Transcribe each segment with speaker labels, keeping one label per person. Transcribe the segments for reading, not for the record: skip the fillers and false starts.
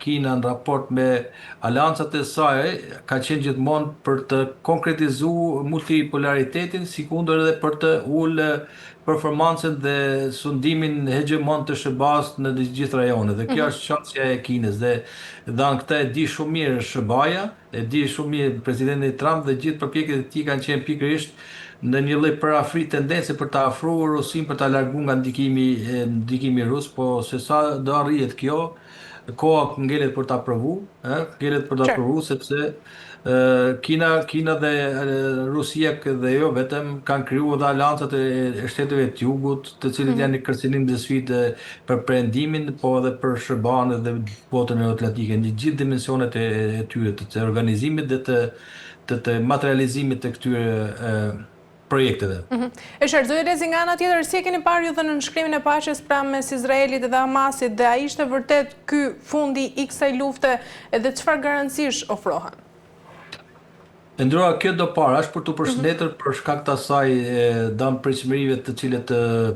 Speaker 1: Kina në raport me aleancat e saj ka qenë gjithmonë për të konkretizuar multipolaritetin, si kundër edhe për të ulë performancën dhe sundimin hegemon të SBA-s në të gjithë rajonet. Dhe kjo është çështja e Kinës dhe këtë e di shumë mirë SBA-ja, e di shumë mirë presidenti Trump dhe gjithë përpjekjet e tij kanë qenë pikërisht në një lloj parafri tendence për ta afruar Rusin, për ta larguar nga ndikimi rus, po se sa do arrihet kjo, koha ngelet për ta provu, ngelet për ta provu sepse Kina dhe Rusia dhe jo vetëm kanë krijuar dhe aleancat e shteteve të jugut, të cilët janë një kërcënim dhe sfidë për perëndimin, po edhe për SBA-n dhe botën euroatlantike, në gjithë dimensionet e tyre, të organizimit dhe të materializimit të këtyre projekteve.
Speaker 2: E shërzoj Lezi, nga ana tjetër, si e keni parë ju dhe në nënshkrimin e paqes pra mes Izraelit dhe Hamasit, dhe a ishte vërtet ky fundi i kësaj lufte dhe çfarë garancish ofrohen?
Speaker 1: Ndrua, kjo do parë, është për të përshëndetur për shkak të asaj dam pritshmërive të cilët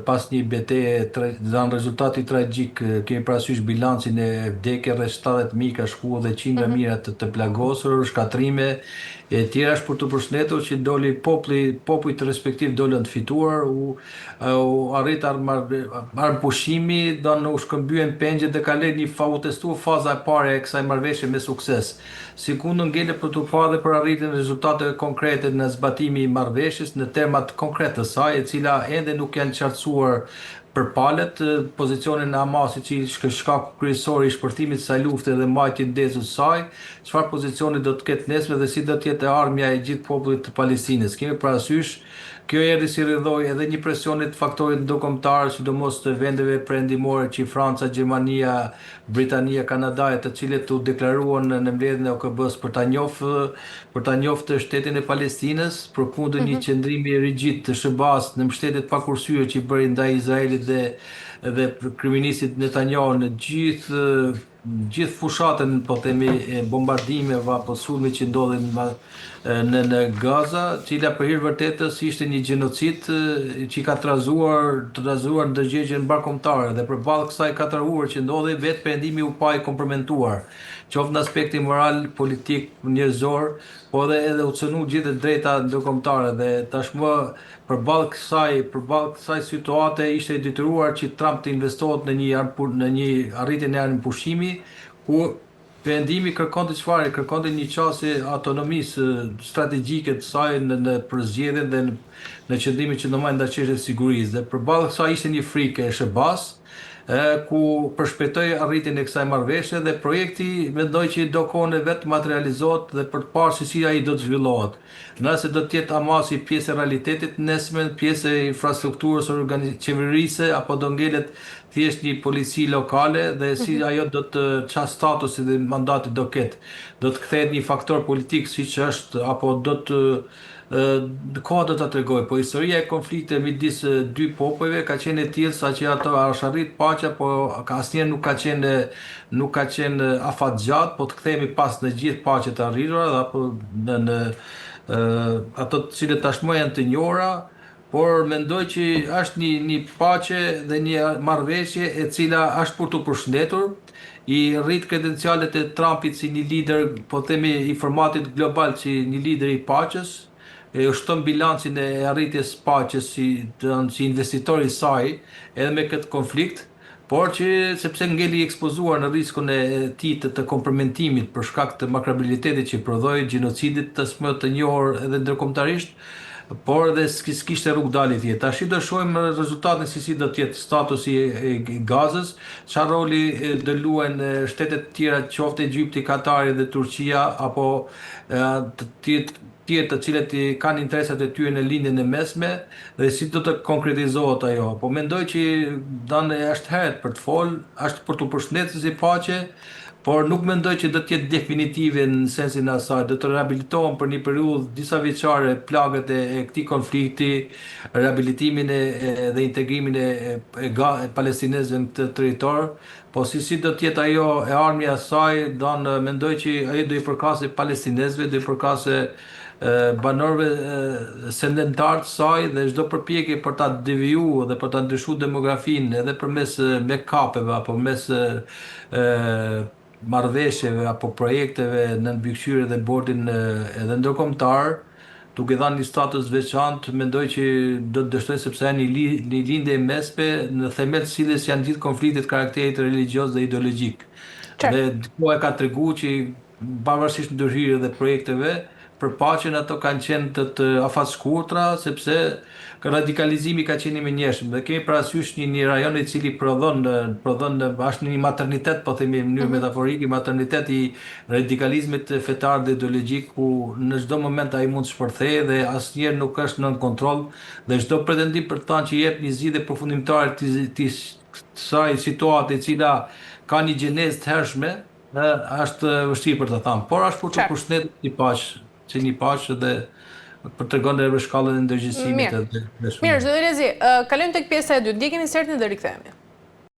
Speaker 1: pas një betejë dhanë rezultati tragjik, kemi parasysh bilancin e vdekje rreth 70.000 ka shkuar dhe qindra mijëra të plagosur, shkatrime e tjera, është për të përshëndetur që doli popujt respektiv dolën të fituar, u arrit armpushimi, u shkëmbyen pengjet dhe ka lënë u testuar faza e parë e kësaj marrëveshje me sukses. Sikundër ngelet për të parë dhe për arritjen e rezultate konkrete në zbatimi i marrëveshjes në termat konkret të saj, e cila ende nuk janë qartësuar përpalet pozicionin e Hamasit që është shkaku kryesor i shpërthimit të kësaj lufte dhe mbajtjes së ndezur së saj, çfarë pozicioni do të ketë nesër dhe si do të jetë ardhmja e gjithë popullit të Palestinës. Kemi parasysh kjo erdhi si rrëdhoj edhe një presionit faktorit ndërkombëtar, sidomos të vendeve perëndimore që Franca, Gjermania, Britania, Kanada, të cilët u deklaruan në mbledhjen e OKB-s për ta njoftë shtetin e Palestinës, përkundër një qëndrimi rigjid të SBA-s në mbështetje pa kursye që bëri ndaj Izraelit dhe kryeministit Netanyahu në gjithë fushatën, po themi, bombardimeve apo sulme që ndodhin në Gaza, cila për hir vërtetës ishte një gjenocid që ka trazuar ndërgjegjën ndërkombëtare dhe përballë kësaj katëror që ndodhi, vetë perëndimi u pa i komprometuar, qoftë në aspektin moral, politik, njerëzor, po edhe u cënu gjithë drejta ndërkombëtare dhe tashmë përballë kësaj situate ishte i detyruar që Trump të investohet në një arritje në armëpushimi, ku perëndimi kërkonte çfarë? Kërkonte një qasje autonomisë strategjike të saj në përzgjedhjen dhe në qëndrimin që do marrë ndaj çështjes së sigurisë. Dhe përballë kësaj ishte një frikë e SBA-s, ku përshpejtoi arritjen e kësaj marrëveshje dhe projekti mendoj që do kohën e vet materializohet dhe për të parë se si ai do të zhvillohet. Nëse do të jetë Hamasi pjesë e realitetit nesër, pjesë e infrastrukturës qeverisë, apo do ngelet thjesht një polici lokale dhe si ajo do të çfarë statusi dhe mandati do ketë. Do të kthehet një faktor politik siç është apo do të koha do ta tregoj, po historia e konflikteve midis dy popujve ka qenë e tillë saqë ato është arrit paqja, po asnjëherë nuk ka qenë afatgjatë, po të kthehemi pas në gjithë paqet të arritura apo në ato të cilët tashmë janë të njohura, por mendoj që është një paqe dhe një marrëveshje e cila është për të përshëndetur, i rrit kredencialet e Trumpit si një lider, po themi, i formatit global si një lider i paqes, e ushton bilancin e arritjes paqes si investitor i saj edhe me këtë konflikt, por që sepse ngeli i ekspozuar në riskun e tij të kompromitimit për shkak të makrabilitetit që prodhoi, gjenocidit tashmë të njohur edhe ndërkombëtarisht, por edhe s'kishte rrugë dalje tjetër. Tash do shohim rezultatin se si do të jetë statusi i Gazës, çfarë roli do luajnë shtetet të tjera, qoftë Egjipti, Katari dhe Turqia, apo të cilët kanë interesat e tyre në lindjen e mesme dhe si do të konkretizohet ajo. Po mendoj që është herët për të folë, është për të përshëndetur si paqe, por nuk mendoj që do të jetë definitive në sensin e asaj. Do të rehabilitohen për një periudhë disa vjeçare plagët e këtij konflikti, rehabilitimin dhe integrimin e palestinezëve në këtë territor. Po si do të jetë ajo e armja e saj, mendoj që ajo do i përkasë palestinezëve, do i përkasë banorëve sendentarë të saj dhe çdo përpjekje për ta devijuar dhe për ta ndryshuar demografinë edhe përmes me kapeve apo mes marrëveshjeve apo projekteve në mbikëqyrje dhe bordin edhe ndërkombëtar, duke dhënë një status veçantë, mendoj që do të dështoj sepse janë një lindje e mesme në themel të cilës janë gjithë konfliktet karakterit religjios dhe ideologjik. Dhe ko e ka tregu që pavarësisht ndërhyrjeve dhe projekteve, për paqen ato kanë qenë të afatshkurtra, sepse radikalizimi ka qenë i menjëshëm. Dhe kemi parasysh një rajon i cili prodhon ashtë një maternitet, po themi në mënyrë metaforike, maternitet i radikalizmit fetar dhe ideologjik, ku në çdo moment ai mund të shpërthejë dhe asnjëherë nuk është nën kontroll, dhe çdo pretendim për të thënë që jep një zgjidhje përfundimtare të kësaj situate e cila ka një gjenezë të hershme, është vështirë për të thënë, por është për të përshëndetur një paqë dhe për të tregon edhe shkallën e ndërgjegjësimit edhe
Speaker 2: Mirë, zoti Lezi, kalojmë tek pjesa e dytë. Ndjekeni insertin dhe rikthehemi.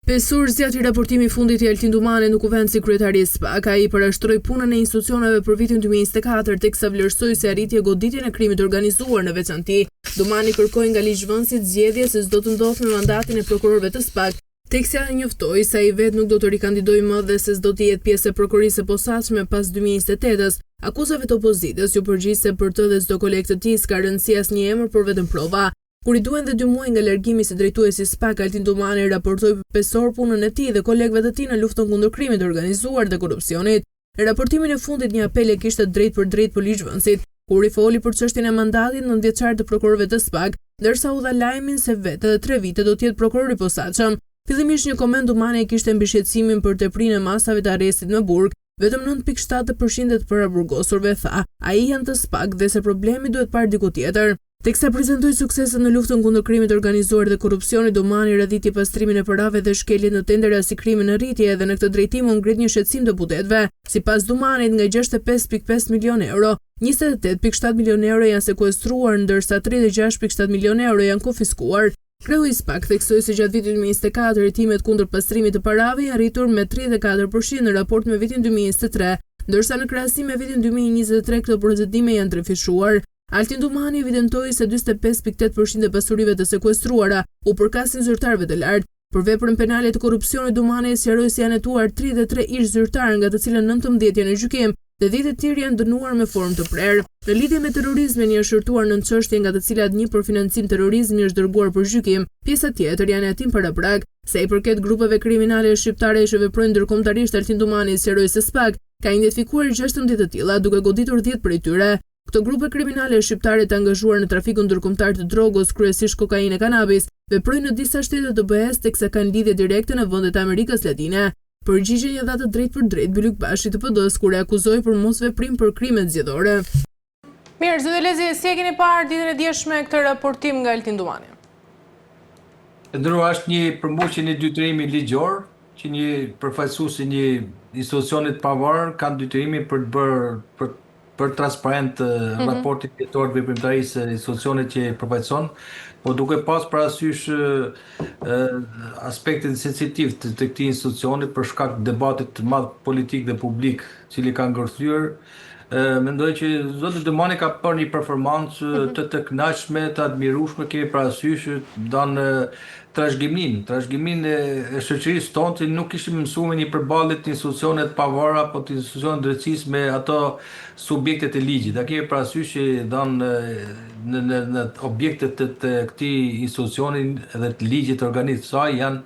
Speaker 3: Pesur zgjati raportimi i fundit i Altin Dumane në kuvent si kryetari i SPAK. Ai parashtroi punën e institucioneve për vitin 2024, teksa vlerësoi se arritje goditjen e krimit organizuar në veçanti. Dumani kërkoi nga ligjvënësit zgjedhje se s'do të ndodhë me mandatin e prokurorëve të SPAK. Teksa njoftoi se ai vetë nuk do të rikandidojë më dhe se s'do të jetë pjesë e prokurisë së posaçme pas 2028-s. Akuzave të opozitës ju përgjigj për të dhe çdo koleg të tij s'ka rëndësi asnjë emër, por vetëm prova. Kur i duhen dhe 2 muaj nga largimi si drejtuesi SPAK, Altin Dumani raportoi pesor punën e tij dhe kolegëve të tij në luftën kundër krimit të organizuar dhe korrupsionit. Në raportimin e fundit një apel e kishte drejt për drejt për ligjvënësit, kur i foli për çështjen e mandatit 9 vjeçar të prokurorëve të SPAK, ndërsa u dha lajmin se vetë edhe 3 vite do të jetë prokuror i posaçëm. Fillimisht një koment Dumani e kishte mbi shqetësimin për teprinë e masave të arrestit në Burg, vetëm 9.7% të paraburgosurve tha, ai janë të SPAK dhe se problemi duhet parë diku tjetër. Teksa prezantoi sukseset në luftën kundër krimit të organizuar dhe korrupsionit, Dumani radhiti pastrimin e përave dhe shkeljet në tendera si krimi në rritje dhe në këtë drejtim u ngrit një shqetësim të butetëve. Sipas Dumanit, nga 65.5 milionë euro, 28.7 milionë euro janë sekuestruar, ndërsa 36.7 milionë euro janë konfiskuar. Kreu i SPAK theksoi se gjatë vitit 2024 hetimet kundër pastrimit të parave janë rritur me 34% në raport me vitin 2023, ndërsa në krahasim me vitin 2023 këto procedime janë trefishuar. Altin Dumani evidentoi se 45.8% e pasurive të sekuestruara u përkasin zyrtarëve të lartë. Për veprën penale të korrupsionit, Dumani sqaroi se janë hetuar 33 ish zyrtarë, nga të cilët 19 janë në gjykim dhe 10 të tjerë janë dënuar me formë të prerë. Në lidhje me terrorizmin janë shërtuar 9 çështje, nga të cilat një për financim terrorizmi është dërguar për gjykim, pjesa tjetër janë hetim para prag. Sa i përket grupeve kriminale shqiptare që veprojnë ndërkombëtarisht, Altin Dumani sqaroi se SPAK ka identifikuar 16 të tilla, duke goditur 10 prej tyre. Këto grupe kriminale shqiptare të angazhuar në trafikun ndërkombëtar të drogës, kryesisht kokainë e kanabis, veprojnë në disa shtete të BE-s, teksa kanë lidhje direkte në vendet e Amerikës Latine. Përgjigjen ja dha të drejtë për drejtë Bylyk Bashi të PD-s, kur e akuzoi për mosveprim për krimet zgjedhore.
Speaker 2: Mirë, zoti Lezi, si e keni parë ditën e djeshme këtë raportim nga Altin Dumani?
Speaker 1: Ndërkohë është një përmbushje një detyrim ligjor, që një përfaqësues i një institucioni të pavarur ka detyrimin për të bërë për transparent raportin vjetor të veprimtarisë së institucionit që përfaqëson, po duke pas parasysh aspektin sensitiv të këtij institucioni për shkak të debatit të madh politik dhe publik, cili ka ngërthyer, mendoj që zoti Dumani ka bërë një performancë të kënaqshme, të admirueshme, kemi parasysh në trashëgiminë e shoqërisë tonë, që nuk kishim mësuar një përballje të institucione të pavara apo të institucione drejtësisë me ato subjektet e ligjit. Da kemi parasysh që në objektet të këtij institucioni dhe të ligjit të organizit të saj janë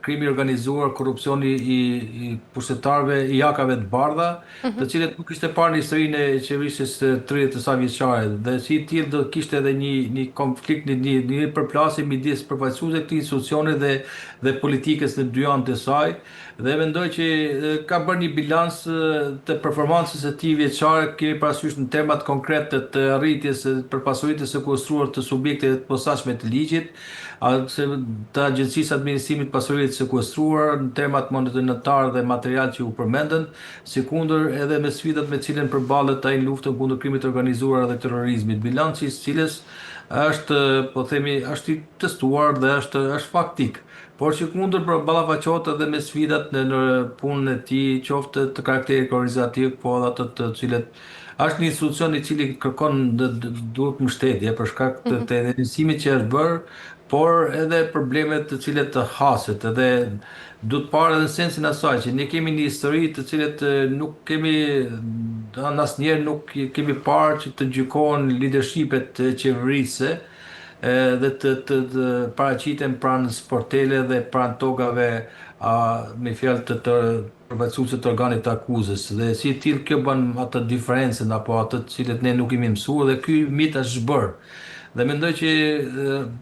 Speaker 1: krimi organizuar, korrupsioni i pushtetarëve, i jakave të bardha, të cilët nuk ishte parë në historinë e qeverisjes së 30 sa vjeçare, dhe si tillë do kishte edhe një konflikt, një përplasje midis përfaqësuesve të këtij institucioni dhe politikës në dy anët e saj, dhe mendoj që ka bërë një bilans të performancës së tij vjeçare, kemi parasysh në temat konkrete të arritjes për pasuritë të sekuestruar të subjekteve të posaçme të ligjit, të Agjencisë Administrimit të Pasurive të Sekuestruar, në temat monetare dhe material që u përmendën, sikundër edhe me sfidat me cilën përballet ai në luftën kundër krimit të organizuar dhe terrorizmit, bilanci i cilës është, po themi, është i testuar dhe është faktik, por që kundër ballafaqohet edhe me sfidat në punën e tij, qoftë të karakterit organizativ, po edhe ato të cilët është një institucion i cili kërkon duhet mbështetje për shkak të vendimit që është bërë por edhe problemet të cilet të haset, edhe du të parë edhe në sensin asaj që ne kemi një histori të cilet nuk kemi, asnjëherë nuk kemi parë që të gjykohen leadershipet qeverisë dhe të paraqiten pranë sportele dhe pranë tokave me fjalë të përfaqësuese të organit të akuzës dhe si tillë kjo bën atë diferencën apo atë të cilët ne nuk kemi mësuar dhe ky mit është zhbër. Dhe mendoj që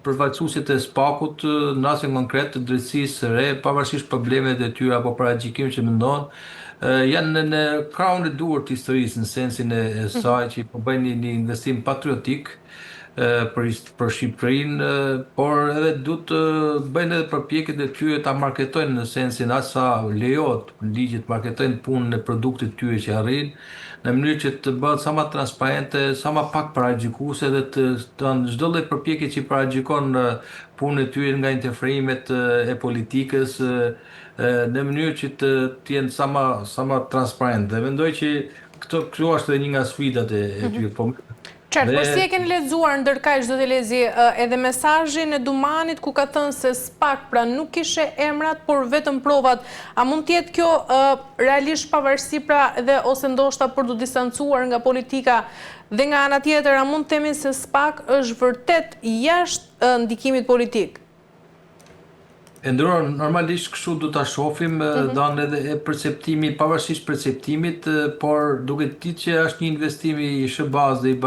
Speaker 1: përfaqësuesit e SPAK-ut në rastin konkret të drejtësisë së re, pavarësisht problemeve të tyre apo paraqykim që mendon, janë në krahun e duhur të historisë në sensin e saj që po bëjnë një investim patriotik për Shqipërinë, por edhe duhet të bëjnë edhe përpjekjet e tyre ta marketojnë në sensin as sa lejohet ligjit marketojnë punën e produktit tyre që arrin, në mënyrë që të bëhet sa më transparente, sa më pak paragjikuese dhe të çdo lloj përpjekje që paragjikon punën e tyre nga interferimet e politikës në mënyrë që të jenë sa më transparente. Dhe mendoj që kjo është edhe një nga sfidat e tyre.
Speaker 2: Qartë, por si e keni lexuar ndërkaq çdo të lezi edhe mesazhin e Dumanit ku ka thënë se SPAK pra nuk kishe emrat, por vetëm provat. A mund të jetë kjo realisht pavarësi pra edhe ose ndoshta për të distancuar nga politika dhe nga ana tjetër a mund të themi se SPAK është vërtet jashtë ndikimit politik?
Speaker 1: Ndëror, normalisht kështu do ta shohim dhanë edhe perceptimi, pavarësisht perceptimit, por duke ditë që është një investim i shërbaz dhe i